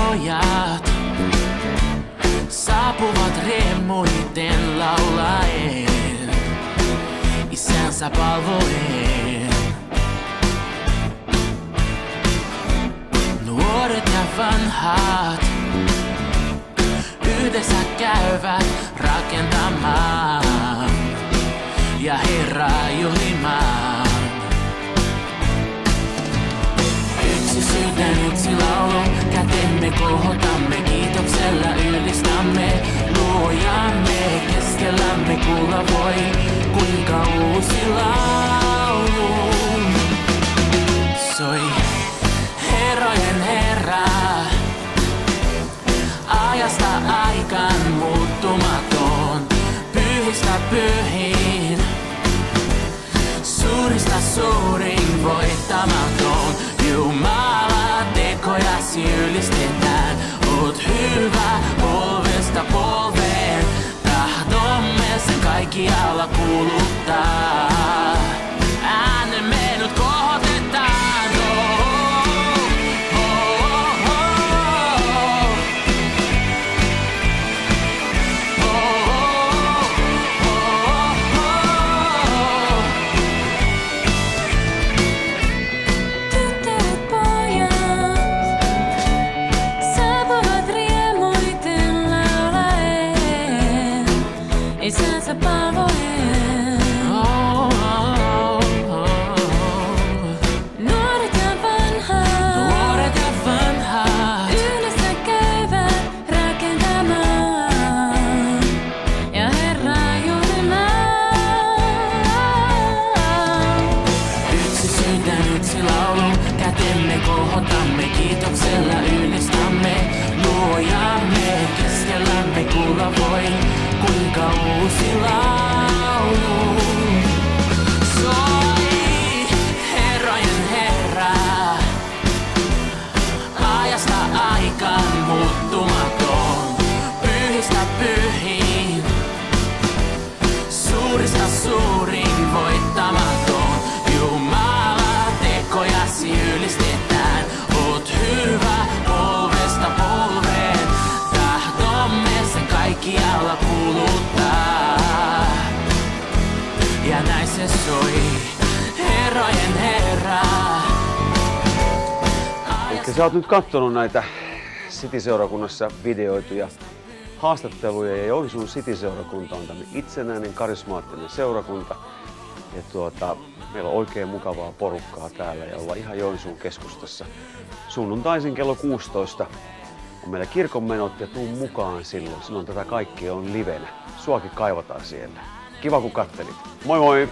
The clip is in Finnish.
pojat saapuvat riemuiten laulaen, isänsä palvoen. Nuoret ja vanhat yhdessä käyvät rakentamaan ja Herraa juhlimaan. Yksi sydän, yksi laulu, kätemme kohotamme, kiitoksella ylistämme Luojamme. Keskellämme kuulla voi, kuinka uusi laulu soi. Herrojen Herra, ajasta aikaan muuttumaton, pyhistä pyhin, suurista suurin voittamaton. Jumala, tekojasi ylistetään, oot hyvä polvesta polveen, tahdomme sen kaikkialla kuuluttaa. Äänemme nyt kohotetaan. Isänsä palvoen. Nuoret ja vanhat yhdessä käyvät rakentamaan ja Herraa juhlimaan. Yksi sydän, yksi laulu, kätemme kohotamme, kiitoksella ylistämme Luojamme. Keskellämme kuulla voi, kuinka uusi laulu soi. Herrojen Herra, ajasta aikaan muuttumaton, pyhistä pyhin, suurista suurin voittamaton. Jumala, tekojasi ylistetään, oot hyvä polvesta polveen, tahdomme sen kaikkialla kuuluttaa. Ja näin se soi, Herrojen Herra. Elikkä sä oot nyt kattonut näitä City-seurakunnassa videoituja haastatteluja, ja Joensuun City-seurakunta on tämmöinen itsenäinen, karismaattinen seurakunta. Ja meillä on oikein mukavaa porukkaa täällä ja ollaan ihan Joensuun keskustassa. Sunnuntaisin kello 16 on meillä kirkonmenot ja tuu mukaan silloin. Silloin tätä kaikkea on livenä. Suakin kaivataan siellä. Kiva kun kattelit. Moi moi!